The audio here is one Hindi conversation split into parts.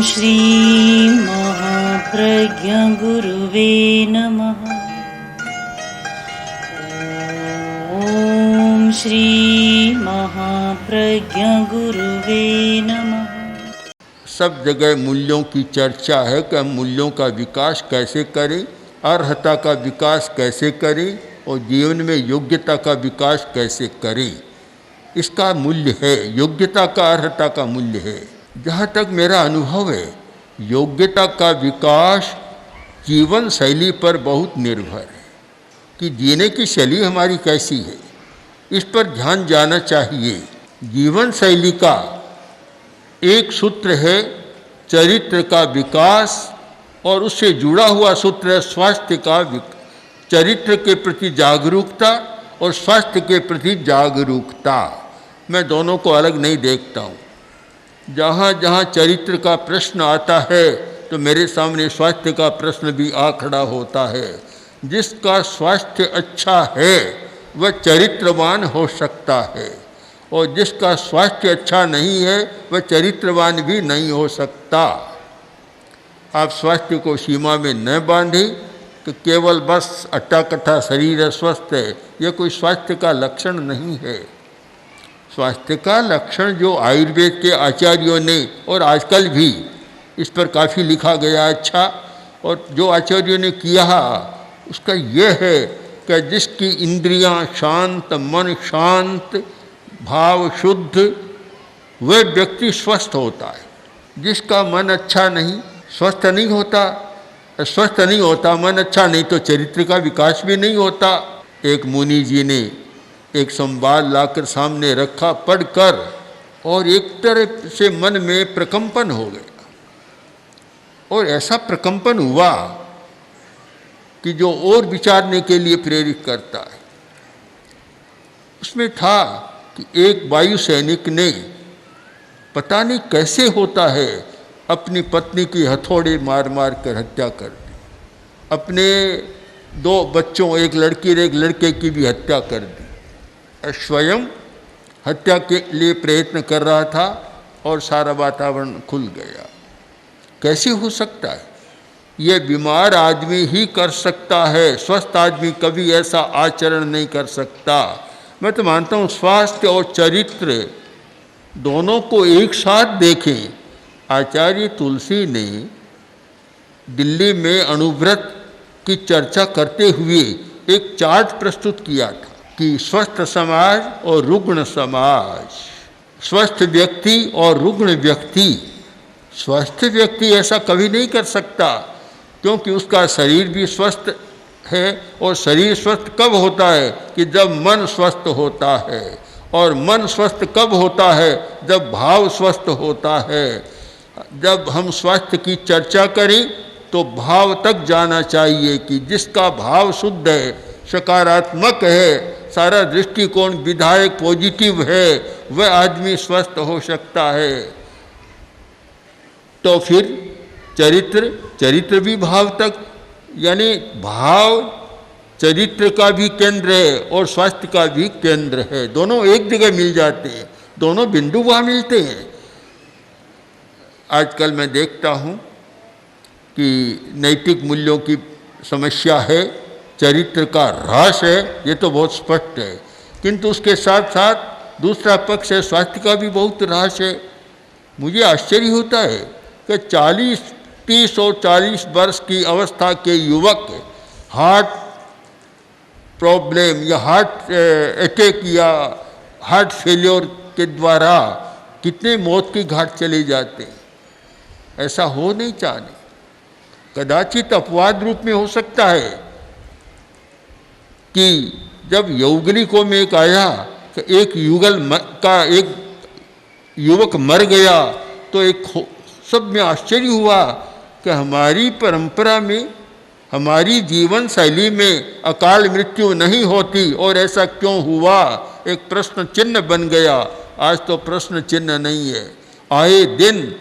श्री महाप्रज्ञ गुरुवे नमः। ओम श्री महाप्रज्ञ गुरुवे नमः। सब जगह मूल्यों की चर्चा है कि हम मूल्यों का विकास कैसे करें, अर्हता का विकास कैसे करें और जीवन में योग्यता का विकास कैसे करें। इसका मूल्य है, योग्यता का अर्हता का मूल्य है। जहाँ तक मेरा अनुभव है, योग्यता का विकास जीवन शैली पर बहुत निर्भर है कि जीने की शैली हमारी कैसी है, इस पर ध्यान जाना चाहिए। जीवन शैली का एक सूत्र है चरित्र का विकास और उससे जुड़ा हुआ सूत्र है स्वास्थ्य का चरित्र के प्रति जागरूकता और स्वास्थ्य के प्रति जागरूकता। मैं दोनों को अलग नहीं देखता हूँ। जहाँ जहाँ चरित्र का प्रश्न आता है तो मेरे सामने स्वास्थ्य का प्रश्न भी आ खड़ा होता है। जिसका स्वास्थ्य अच्छा है वह चरित्रवान हो सकता है और जिसका स्वास्थ्य अच्छा नहीं है वह चरित्रवान भी नहीं हो सकता। आप स्वास्थ्य को सीमा में न बांधें कि केवल बस अट्टा कट्टा शरीर है, स्वस्थ है, यह कोई स्वास्थ्य का लक्षण नहीं है। स्वास्थ्य का लक्षण जो आयुर्वेद के आचार्यों ने और आजकल भी इस पर काफ़ी लिखा गया अच्छा, और जो आचार्यों ने किया उसका यह है कि जिसकी इंद्रियां शांत, मन शांत, भाव शुद्ध, वह व्यक्ति स्वस्थ होता है। जिसका मन अच्छा नहीं, स्वस्थ नहीं होता, मन अच्छा नहीं तो चरित्र का विकास भी नहीं होता। एक मुनि जी ने एक संवाद लाकर सामने रखा पढ़कर, और एक तरह से मन में प्रकंपन हो गया, और ऐसा प्रकंपन हुआ कि जो और विचारने के लिए प्रेरित करता है। उसमें था कि एक वायु सैनिक ने पता नहीं कैसे होता है अपनी पत्नी की हथौड़े मार मार कर हत्या कर दी। अपने 2 बच्चों, एक लड़की और एक लड़के की भी हत्या कर दी। स्वयं हत्या के लिए प्रयत्न कर रहा था और सारा वातावरण खुल गया। कैसे हो सकता है? ये बीमार आदमी ही कर सकता है, स्वस्थ आदमी कभी ऐसा आचरण नहीं कर सकता। मैं तो मानता हूँ स्वास्थ्य और चरित्र दोनों को एक साथ देखें। आचार्य तुलसी ने दिल्ली में अणुव्रत की चर्चा करते हुए एक चार्ट प्रस्तुत किया था कि स्वस्थ समाज और रुग्ण समाज, स्वस्थ व्यक्ति और रुग्ण व्यक्ति। स्वस्थ व्यक्ति ऐसा कभी नहीं कर सकता क्योंकि उसका शरीर भी स्वस्थ है, और शरीर स्वस्थ कब होता है कि जब मन स्वस्थ होता है, और मन स्वस्थ कब होता है जब भाव स्वस्थ होता है। जब हम स्वास्थ्य की चर्चा करें तो भाव तक जाना चाहिए कि जिसका भाव शुद्ध है, सकारात्मक है, सारा दृष्टिकोण विधायक पॉजिटिव है, वह आदमी स्वस्थ हो सकता है। तो फिर चरित्र भी भाव तक, यानी भाव चरित्र का भी केंद्र है और स्वास्थ्य का भी केंद्र है। दोनों एक जगह मिल जाते हैं, दोनों बिंदु वहाँ मिलते हैं। आजकल मैं देखता हूँ कि नैतिक मूल्यों की समस्या है, चरित्र का ह्रास है, ये तो बहुत स्पष्ट है, किंतु उसके साथ साथ दूसरा पक्ष है, स्वास्थ्य का भी बहुत ह्रास है। मुझे आश्चर्य होता है कि 30 और 40 वर्ष की अवस्था के युवक हार्ट प्रॉब्लम या हार्ट अटैक या हार्ट फेल्योर के द्वारा कितने मौत की घाट चले जाते हैं। ऐसा हो नहीं चाहिए। कदाचित अपवाद रूप में हो सकता है कि जब यौगलिकों में एक आया कि एक एक युवक मर गया तो एक सब में आश्चर्य हुआ कि हमारी परंपरा में, हमारी जीवन शैली में अकाल मृत्यु नहीं होती, और ऐसा क्यों हुआ? एक प्रश्न चिन्ह बन गया। आज तो प्रश्न चिन्ह नहीं है। आए दिन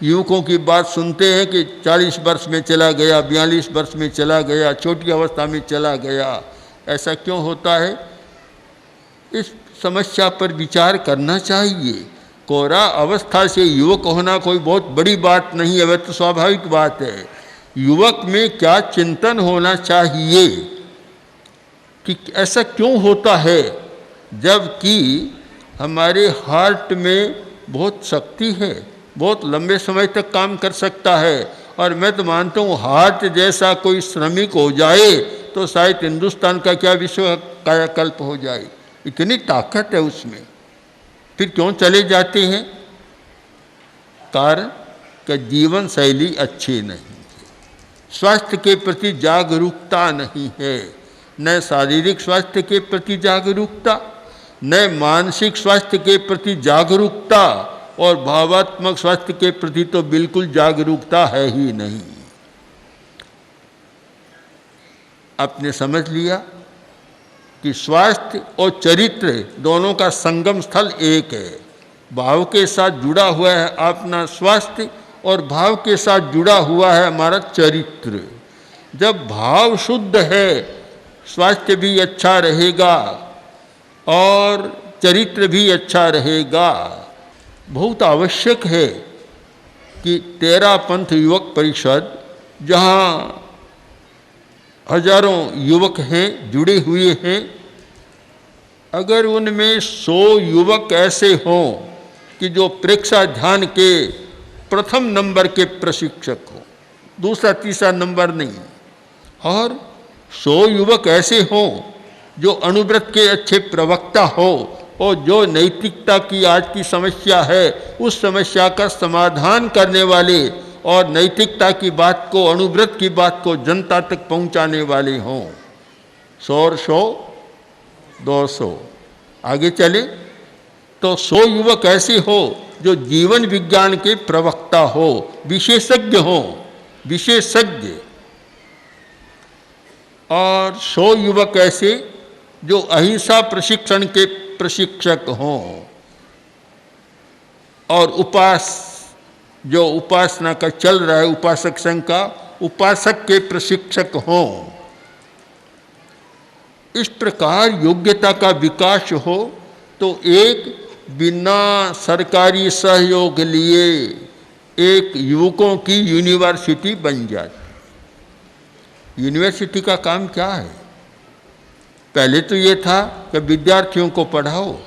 युवकों की बात सुनते हैं कि 40 वर्ष में चला गया, 42 वर्ष में चला गया, छोटी अवस्था में चला गया। ऐसा क्यों होता है? इस समस्या पर विचार करना चाहिए। कोरा अवस्था से युवक होना कोई बहुत बड़ी बात नहीं है, वह तो स्वाभाविक बात है। युवक में क्या चिंतन होना चाहिए कि ऐसा क्यों होता है, जबकि हमारे हार्ट में बहुत शक्ति है, बहुत लंबे समय तक काम कर सकता है। और मैं तो मानता हूँ हार्ट जैसा कोई श्रमिक हो जाए तो शायद हिंदुस्तान का क्या विश्व कायाकल्प हो जाए, इतनी ताकत है उसमें। फिर क्यों चले जाते हैं? कारण कि जीवन शैली अच्छी नहीं है, स्वास्थ्य के प्रति जागरूकता नहीं है, न शारीरिक स्वास्थ्य के प्रति जागरूकता, न मानसिक स्वास्थ्य के प्रति जागरूकता, और भावात्मक स्वास्थ्य के प्रति तो बिल्कुल जागरूकता है ही नहीं। आपने समझ लिया कि स्वास्थ्य और चरित्र दोनों का संगम स्थल एक है। भाव के साथ जुड़ा हुआ है अपना स्वास्थ्य और भाव के साथ जुड़ा हुआ है हमारा चरित्र। जब भाव शुद्ध है स्वास्थ्य भी अच्छा रहेगा और चरित्र भी अच्छा रहेगा। बहुत आवश्यक है कि तेरा पंथ युवक परिषद, जहाँ हजारों युवक हैं जुड़े हुए हैं, अगर उनमें 100 युवक ऐसे हों कि जो प्रेक्षा ध्यान के प्रथम नंबर के प्रशिक्षक हों, दूसरा तीसरा नंबर नहीं, और 100 युवक ऐसे हों जो अनुव्रत के अच्छे प्रवक्ता हो और जो नैतिकता की आज की समस्या है उस समस्या का समाधान करने वाले और नैतिकता की बात को, अनुव्रत की बात को जनता तक पहुंचाने वाले हों। 100 200 आगे चले तो 100 युवक ऐसे हो जो जीवन विज्ञान के प्रवक्ता हो, विशेषज्ञ हो, विशेषज्ञ, और 100 युवक ऐसे जो अहिंसा प्रशिक्षण के प्रशिक्षक हों, और जो उपासना का चल रहा है उपासक संघ का, उपासक के प्रशिक्षक हों। इस प्रकार योग्यता का विकास हो तो एक बिना सरकारी सहयोग लिए एक युवकों की यूनिवर्सिटी बन जाती। यूनिवर्सिटी का काम क्या है? पहले तो ये था कि विद्यार्थियों को पढ़ाओ,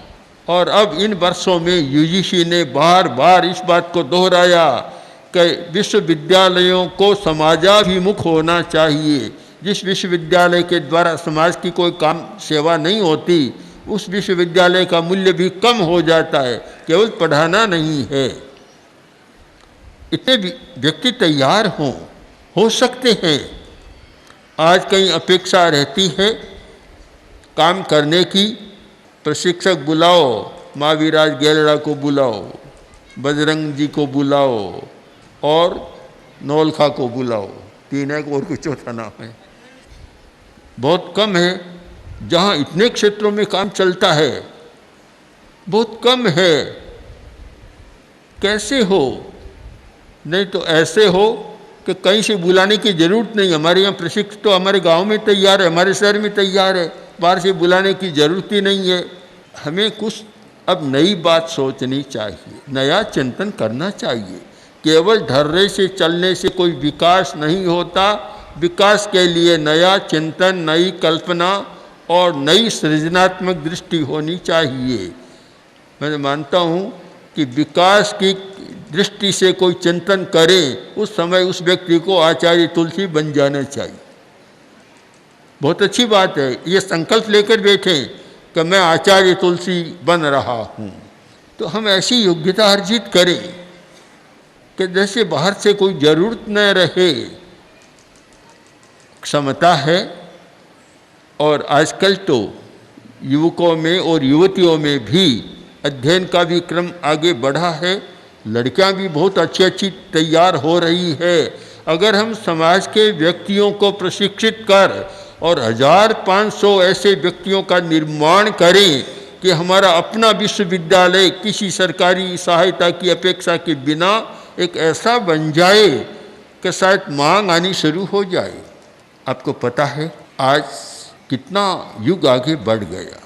और अब इन वर्षों में यूजीसी ने बार बार इस बात को दोहराया कि विश्वविद्यालयों को समाजाभिमुख होना चाहिए। जिस विश्वविद्यालय के द्वारा समाज की कोई काम सेवा नहीं होती उस विश्वविद्यालय का मूल्य भी कम हो जाता है, केवल पढ़ाना नहीं है। इतने व्यक्ति तैयार हो सकते हैं। आज कहीं अपेक्षा रहती है काम करने की, प्रशिक्षक बुलाओ, महावीराज गेलड़ा को बुलाओ, बजरंग जी को बुलाओ और नौलखा को बुलाओ, 3 है और कुछ चौथा नाम है। बहुत कम है जहाँ इतने क्षेत्रों में काम चलता है, बहुत कम है। कैसे हो? नहीं तो ऐसे हो कि कहीं से बुलाने की ज़रूरत नहीं। हमारे यहाँ प्रशिक्षक तो हमारे गांव में तैयार है, हमारे शहर में तैयार है, बाहर से बुलाने की ज़रूरत ही नहीं है। हमें कुछ अब नई बात सोचनी चाहिए, नया चिंतन करना चाहिए। केवल ढर्रे से चलने से कोई विकास नहीं होता। विकास के लिए नया चिंतन, नई कल्पना और नई सृजनात्मक दृष्टि होनी चाहिए। मैं मानता हूँ कि विकास की दृष्टि से कोई चिंतन करे उस समय उस व्यक्ति को आचार्य तुलसी बन जाना चाहिए। बहुत अच्छी बात है, ये संकल्प लेकर बैठे कि मैं आचार्य तुलसी बन रहा हूँ, तो हम ऐसी योग्यता अर्जित करें कि जैसे बाहर से कोई ज़रूरत न रहे। क्षमता है, और आजकल तो युवकों में और युवतियों में भी अध्ययन का भी क्रम आगे बढ़ा है। लड़कियां भी बहुत अच्छी अच्छी तैयार हो रही है। अगर हम समाज के व्यक्तियों को प्रशिक्षित कर और 1500 ऐसे व्यक्तियों का निर्माण करें कि हमारा अपना विश्वविद्यालय किसी सरकारी सहायता की अपेक्षा के बिना एक ऐसा बन जाए कि शायद मांग आनी शुरू हो जाए। आपको पता है आज कितना युग आगे बढ़ गया,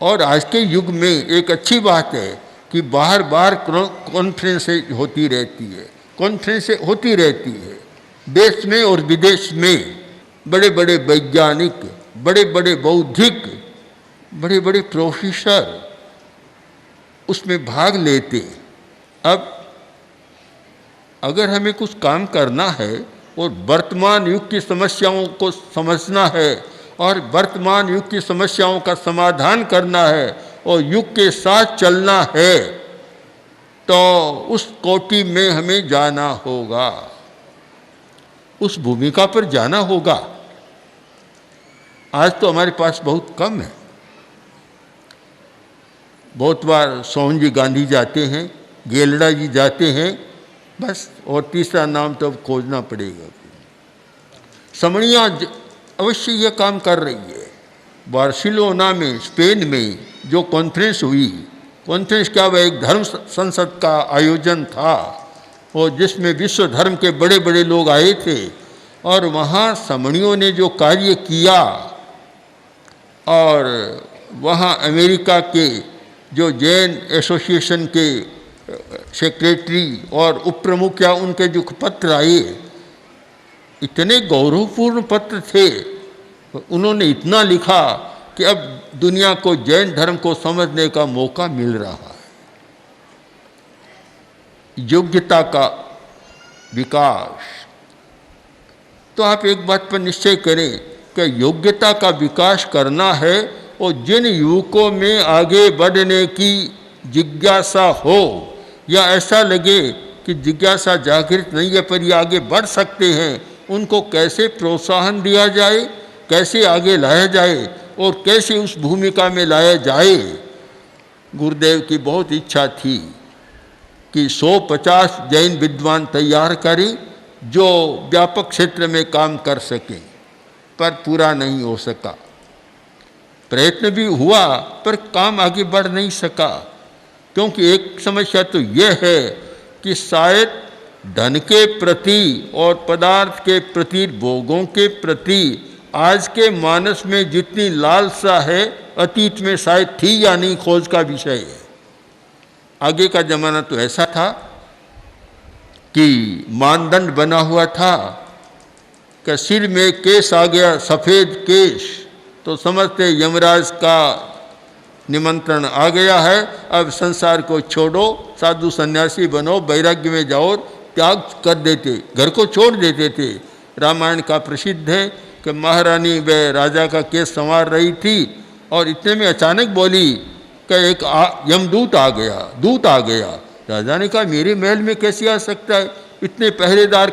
और आज के युग में एक अच्छी बात है कि बाहर बाहर कॉन्फ्रेंसें होती रहती है देश में और विदेश में। बड़े बड़े वैज्ञानिक, बड़े बड़े बौद्धिक, बड़े बड़े प्रोफेसर उसमें भाग लेते। अब अगर हमें कुछ काम करना है और वर्तमान युग की समस्याओं को समझना है और वर्तमान युग की समस्याओं का समाधान करना है और युग के साथ चलना है, तो उस कोटि में हमें जाना होगा, उस भूमिका पर जाना होगा। आज तो हमारे पास बहुत कम है। बहुत बार सोहन जी गांधी जाते हैं, गेलड़ा जी जाते हैं, बस, और तीसरा नाम तो अब खोजना पड़ेगा। समणिया अवश्य यह काम कर रही है। बार्सिलोना में, स्पेन में जो कॉन्फ्रेंस हुई, कॉन्फ्रेंस क्या, वह एक धर्म संसद का आयोजन था और जिसमें विश्व धर्म के बड़े बड़े लोग आए थे। और वहाँ समणियों ने जो कार्य किया, और वहाँ अमेरिका के जो जैन एसोसिएशन के सेक्रेटरी और उप प्रमुख या उनके जो पत्र आए, इतने गौरवपूर्ण पत्र थे। उन्होंने इतना लिखा कि अब दुनिया को जैन धर्म को समझने का मौका मिल रहा है। योग्यता का विकास, तो आप एक बात पर निश्चय करें कि योग्यता का विकास करना है, और जिन युवकों में आगे बढ़ने की जिज्ञासा हो या ऐसा लगे कि जिज्ञासा जागृत नहीं है पर ये आगे बढ़ सकते हैं, उनको कैसे प्रोत्साहन दिया जाए, कैसे आगे लाया जाए और कैसे उस भूमिका में लाया जाए। गुरुदेव की बहुत इच्छा थी कि 150 जैन विद्वान तैयार करें जो व्यापक क्षेत्र में काम कर सकें, पर पूरा नहीं हो सका। प्रयत्न भी हुआ पर काम आगे बढ़ नहीं सका, क्योंकि एक समस्या तो यह है कि शायद धन के प्रति और पदार्थ के प्रति, भोगों के प्रति आज के मानस में जितनी लालसा है, अतीत में शायद थी या नहीं, खोज का विषय है। आगे का जमाना तो ऐसा था कि मानदंड बना हुआ था कि सिर में केस आ गया, सफ़ेद केस, तो समझते यमराज का निमंत्रण आ गया है, अब संसार को छोड़ो, साधु सन्यासी बनो, वैराग्य में जाओ, त्याग कर देते, घर को छोड़ देते थे। रामायण का प्रसिद्ध है कि महारानी वह राजा का केस संवार रही थी और इतने में अचानक बोली कि एक यमदूत आ गया, दूत आ गया। राजा ने कहा मेरे महल में कैसे आ सकता है, इतने पहरेदार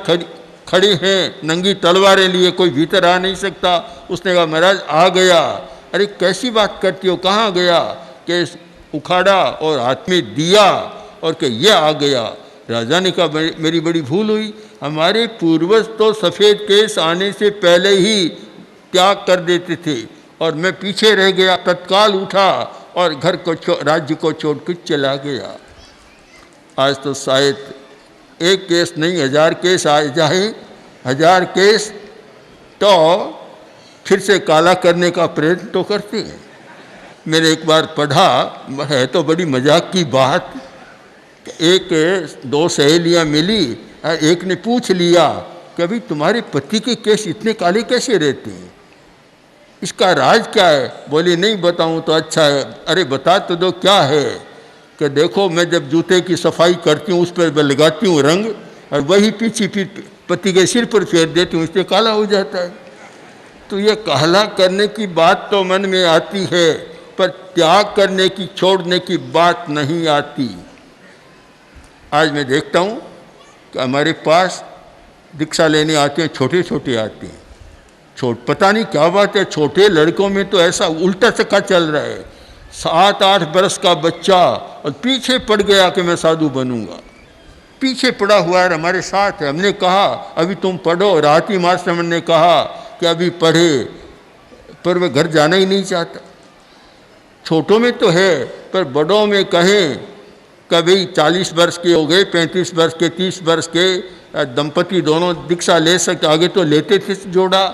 खड़े हैं, नंगी तलवारें लिए, कोई भीतर आ नहीं सकता। उसने कहा महाराज आ गया। अरे कैसी बात करती हो, कहाँ गया? केस उखाड़ा और हाथ में दिया और कि यह आ गया। राजा ने कहा मेरी बड़ी भूल हुई, हमारे पूर्वज तो सफ़ेद केस आने से पहले ही त्याग कर देते थे और मैं पीछे रह गया, तत्काल उठा और घर को राज्य को छोड़ कर चला गया। आज तो शायद एक केस नहीं 1000 केस आ जाए, 1000 केस तो फिर से काला करने का प्रयत्न तो करते हैं। मैंने एक बार पढ़ा, है तो बड़ी मजाक की बात, एक 2 सहेलियां मिली, एक ने पूछ लिया कि अभी तुम्हारे पति के केस इतने काले कैसे रहते हैं, इसका राज क्या है? बोली नहीं बताऊं तो अच्छा है। अरे बता तो दो क्या है? कि देखो मैं जब जूते की सफाई करती हूँ उस पर लगाती हूँ रंग और वही पीछे फिर पति के सिर पर फेर देती हूँ, इससे काला हो जाता है। तो ये काला करने की बात तो मन में आती है पर त्याग करने की, छोड़ने की बात नहीं आती। आज मैं देखता हूँ कि हमारे पास दीक्षा लेने आते हैं, छोटे छोटे आते हैं, पता नहीं क्या बात है, छोटे लड़कों में तो ऐसा उल्टा चक्का चल रहा है। 7-8 बरस का बच्चा और पीछे पड़ गया कि मैं साधु बनूंगा, पीछे पड़ा हुआ है, हमारे साथ है। हमने कहा अभी तुम पढ़ो, राहती मास्टर ने कहा कि अभी पढ़े, पर वह घर जाना ही नहीं चाहता। छोटों में तो है पर बड़ों में कहें कभी 40 वर्ष के हो गए, 35 वर्ष के, 30 वर्ष के दंपति दोनों दीक्षा ले सकते, आगे तो लेते थे जोड़ा।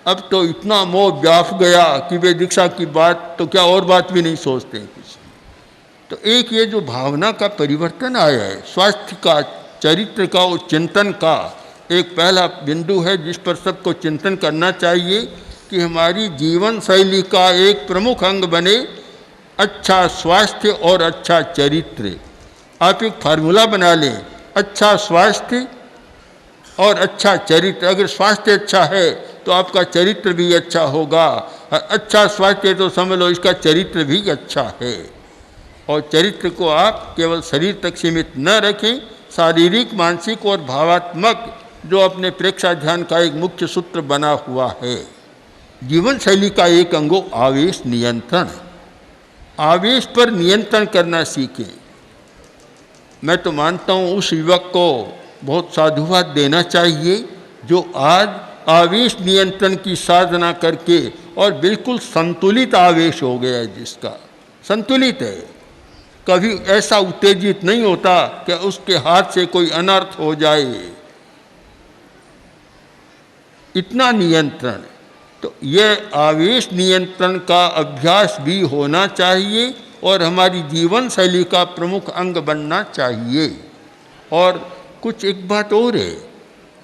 अब तो इतना मोह व्याप गया कि वे दीक्षा की बात तो क्या और बात भी नहीं सोचते कुछ। तो एक ये जो भावना का परिवर्तन आया है, स्वास्थ्य का, चरित्र का और चिंतन का एक पहला बिंदु है जिस पर सबको चिंतन करना चाहिए कि हमारी जीवन शैली का एक प्रमुख अंग बने अच्छा स्वास्थ्य और अच्छा चरित्र। आप एक फार्मूला बना लें, अच्छा स्वास्थ्य और अच्छा चरित्र। अगर स्वास्थ्य अच्छा है तो आपका चरित्र भी अच्छा होगा, और अच्छा स्वास्थ्य तो समझ लो इसका चरित्र भी अच्छा है। और चरित्र को आप केवल शरीर तक सीमित न रखें, शारीरिक, मानसिक और भावात्मक जो अपने प्रेक्षा ध्यान का एक मुख्य सूत्र बना हुआ है। जीवन शैली का एक अंगो आवेश नियंत्रण। आवेश पर नियंत्रण करना सीखें। मैं तो मानता हूँ उस युवक को बहुत साधुवाद देना चाहिए जो आज आवेश नियंत्रण की साधना करके और बिल्कुल संतुलित आवेश हो गया है, जिसका संतुलित है, कभी ऐसा उत्तेजित नहीं होता कि उसके हाथ से कोई अनर्थ हो जाए, इतना नियंत्रण। तो यह आवेश नियंत्रण का अभ्यास भी होना चाहिए और हमारी जीवन शैली का प्रमुख अंग बनना चाहिए। और कुछ एक बात और है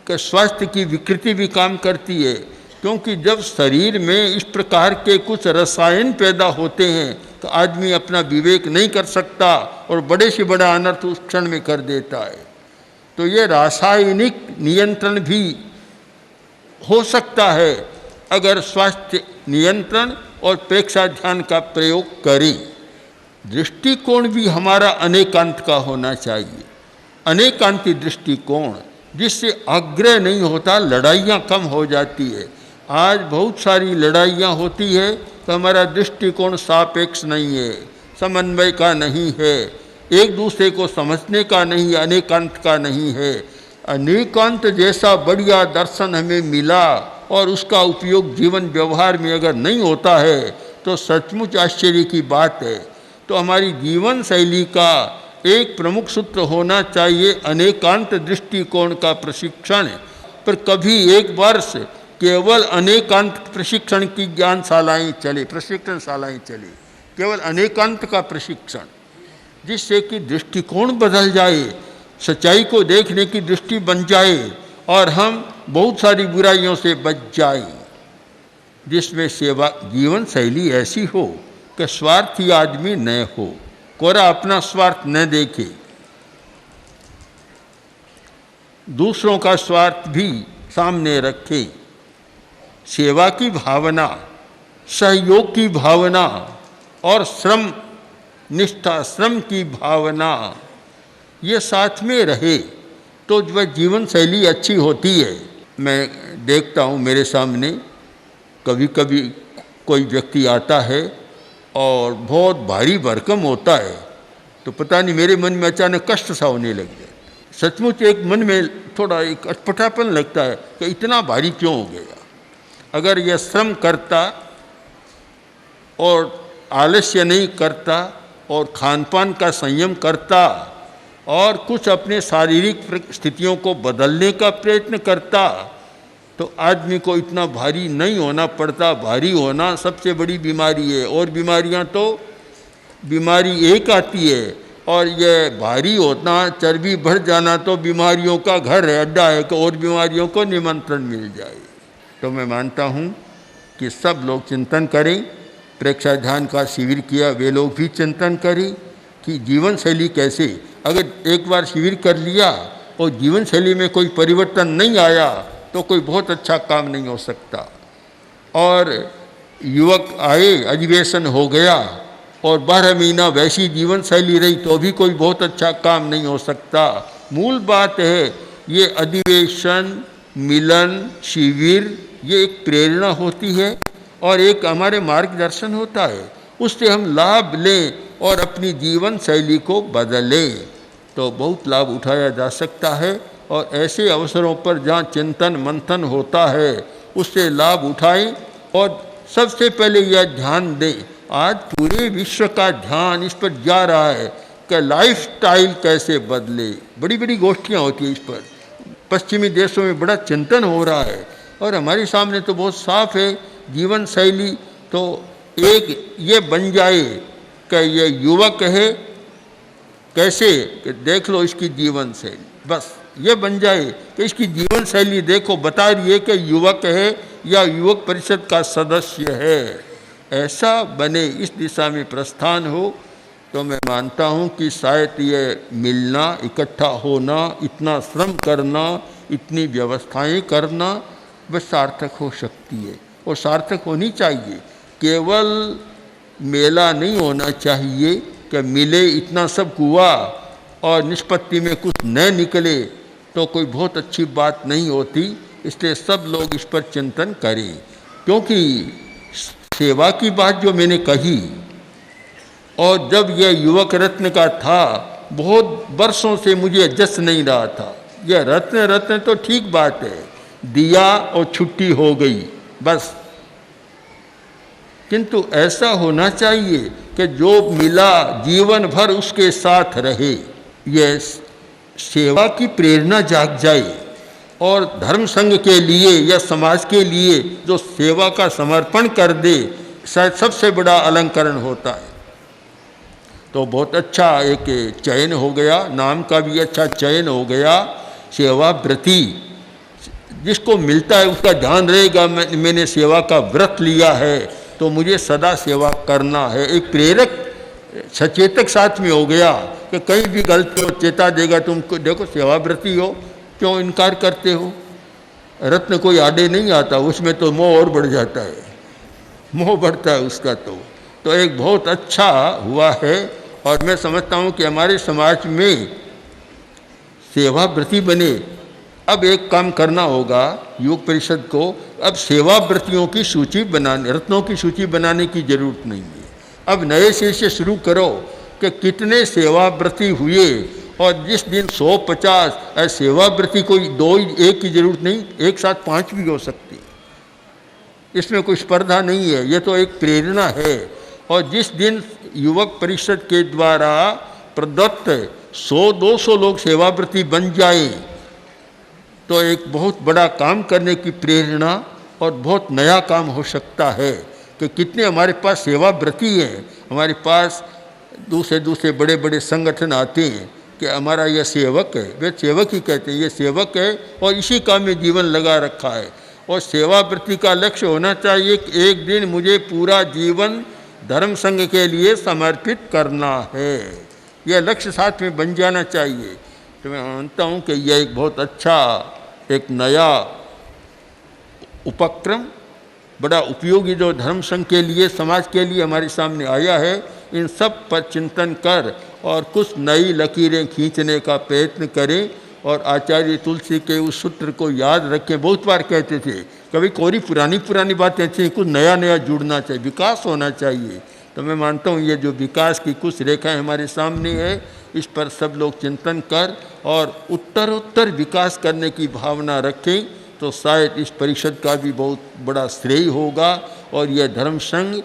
कि स्वास्थ्य की विकृति भी काम करती है, क्योंकि जब शरीर में इस प्रकार के कुछ रसायन पैदा होते हैं तो आदमी अपना विवेक नहीं कर सकता और बड़े से बड़ा अनर्थ उस क्षण में कर देता है। तो ये रासायनिक नियंत्रण भी हो सकता है अगर स्वास्थ्य नियंत्रण और प्रेक्षा ध्यान का प्रयोग करें। दृष्टिकोण भी हमारा अनेकांत का होना चाहिए, अनेकांती दृष्टिकोण, जिससे आग्रह नहीं होता, लड़ाइयाँ कम हो जाती है। आज बहुत सारी लड़ाइयाँ होती है तो हमारा दृष्टिकोण सापेक्ष नहीं है, समन्वय का नहीं है, एक दूसरे को समझने का नहीं, अनेकांत का नहीं है। अनेकांत जैसा बढ़िया दर्शन हमें मिला और उसका उपयोग जीवन व्यवहार में अगर नहीं होता है तो सचमुच आश्चर्य की बात है। तो हमारी जीवन शैली का एक प्रमुख सूत्र होना चाहिए अनेकांत दृष्टिकोण का प्रशिक्षण। पर कभी एक वर्ष केवल अनेकांत प्रशिक्षण की ज्ञानशालाएँ चले, प्रशिक्षणशालाएँ चली, केवल अनेकांत का प्रशिक्षण, जिससे कि दृष्टिकोण बदल जाए, सच्चाई को देखने की दृष्टि बन जाए और हम बहुत सारी बुराइयों से बच जाएं, जिसमें सेवा जीवन शैली ऐसी हो कि स्वार्थी आदमी न हो, कोरा अपना स्वार्थ न देखे, दूसरों का स्वार्थ भी सामने रखे। सेवा की भावना, सहयोग की भावना और श्रम निष्ठा, श्रम की भावना, ये साथ में रहे तो वह जीवन शैली अच्छी होती है। मैं देखता हूँ मेरे सामने कभी कभी कोई व्यक्ति आता है और बहुत भारी भरकम होता है, तो पता नहीं मेरे मन में अचानक कष्ट सा होने लग जाए। सचमुच एक मन में थोड़ा एक अटपटापन लगता है कि इतना भारी क्यों हो गया। अगर यह श्रम करता और आलस्य नहीं करता और खान पान का संयम करता और कुछ अपने शारीरिक स्थितियों को बदलने का प्रयत्न करता तो आदमी को इतना भारी नहीं होना पड़ता। भारी होना सबसे बड़ी बीमारी है, और बीमारियां तो बीमारी एक आती है, और यह भारी होना, चर्बी बढ़ जाना तो बीमारियों का घर है, अड्डा है कि और बीमारियों को निमंत्रण मिल जाए। तो मैं मानता हूँ कि सब लोग चिंतन करें। प्रेक्षा ध्यान का शिविर किया वे लोग भी चिंतन करें कि जीवन शैली कैसे, अगर एक बार शिविर कर लिया और जीवन शैली में कोई परिवर्तन नहीं आया तो कोई बहुत अच्छा काम नहीं हो सकता। और युवक आए, अधिवेशन हो गया और 12 महीना वैसी जीवन शैली रही तो भी कोई बहुत अच्छा काम नहीं हो सकता। मूल बात है ये अधिवेशन, मिलन, शिविर, ये एक प्रेरणा होती है और एक हमारे मार्गदर्शन होता है, उससे हम लाभ लें और अपनी जीवन शैली को बदलें तो बहुत लाभ उठाया जा सकता है। और ऐसे अवसरों पर जहाँ चिंतन मंथन होता है उससे लाभ उठाएं और सबसे पहले यह ध्यान दें। आज पूरे विश्व का ध्यान इस पर जा रहा है कि लाइफ स्टाइल कैसे बदले, बड़ी बड़ी गोष्ठियाँ होती हैं इस पर, पश्चिमी देशों में बड़ा चिंतन हो रहा है और हमारे सामने तो बहुत साफ है जीवन शैली। तो एक ये बन जाए कि ये युवक है कैसे कि देख लो इसकी जीवन शैली, बस ये बन जाए कि इसकी जीवन शैली देखो, बता रही है कि युवक है या युवक परिषद का सदस्य है, ऐसा बने, इस दिशा में प्रस्थान हो, तो मैं मानता हूँ कि शायद ये मिलना, इकट्ठा होना, इतना श्रम करना, इतनी व्यवस्थाएं करना बस सार्थक हो सकती है और सार्थक होनी चाहिए। केवल मेला नहीं होना चाहिए कि मिले, इतना सब हुआ और निष्पत्ति में कुछ न निकले तो कोई बहुत अच्छी बात नहीं होती। इसलिए सब लोग इस पर चिंतन करें, क्योंकि सेवा की बात जो मैंने कही, और जब यह युवक रत्न का था, बहुत वर्षों से मुझे जस नहीं रहा था। यह रत्न रत्न तो ठीक बात है, दिया और छुट्टी हो गई बस, किंतु ऐसा होना चाहिए कि जो मिला जीवन भर उसके साथ रहे। यह सेवा की प्रेरणा जाग जाए और धर्म संघ के लिए या समाज के लिए जो सेवा का समर्पण कर दे, शायद सबसे बड़ा अलंकरण होता है। तो बहुत अच्छा एक चयन हो गया, नाम का भी अच्छा चयन हो गया, सेवा व्रती। जिसको मिलता है उसका ध्यान रहेगा, मैंने सेवा का व्रत लिया है तो मुझे सदा सेवा करना है। एक प्रेरक सचेतक साथ में हो गया कि कहीं भी गलती हो चेता देगा, तुमको देखो सेवाव्रती हो, क्यों इनकार करते हो। रत्न कोई आड़े नहीं आता, उसमें तो मोह और बढ़ जाता है, मोह बढ़ता है उसका। तो एक बहुत अच्छा हुआ है और मैं समझता हूँ कि हमारे समाज में सेवाव्रती बने। अब एक काम करना होगा युवक परिषद को, अब सेवाव्रतियों की सूची बनाने, रत्नों की सूची बनाने की जरूरत नहीं है। अब नए सिरे से शुरू करो कि कितने सेवाव्रती हुए, और जिस दिन 150 सेवाव्रती, कोई दो एक की जरूरत नहीं, एक साथ 5 भी हो सकती, इसमें कोई स्पर्धा नहीं है, ये तो एक प्रेरणा है। और जिस दिन युवक परिषद के द्वारा प्रदत्त 100-200 लोग सेवाव्रती बन जाए तो एक बहुत बड़ा काम करने की प्रेरणा और बहुत नया काम हो सकता है। कि कितने हमारे पास सेवाव्रती हैं, हमारे पास दूसरे बड़े बड़े संगठन आते हैं कि हमारा यह सेवक है, वे सेवक ही कहते हैं, ये सेवक है और इसी काम में जीवन लगा रखा है। और सेवाव्रती का लक्ष्य होना चाहिए कि एक दिन मुझे पूरा जीवन धर्म संघ के लिए समर्पित करना है, यह लक्ष्य साथ में बन जाना चाहिए। तो मैं मानता हूँ कि यह एक बहुत अच्छा, एक नया उपक्रम, बड़ा उपयोगी जो धर्म संघ के लिए, समाज के लिए हमारे सामने आया है। इन सब पर चिंतन कर और कुछ नई लकीरें खींचने का प्रयत्न करें और आचार्य तुलसी के उस सूत्र को याद रखें। बहुत बार कहते थे, कभी कोई पुरानी बातें थी, कुछ नया नया जुड़ना चाहिए, विकास होना चाहिए। तो मैं मानता हूँ ये जो विकास की कुछ रेखाएं हमारे सामने है, इस पर सब लोग चिंतन कर और उत्तरोत्तर विकास करने की भावना रखें, तो शायद इस परिषद का भी बहुत बड़ा श्रेय होगा और यह धर्म संघ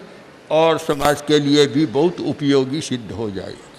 और समाज के लिए भी बहुत उपयोगी सिद्ध हो जाएगा।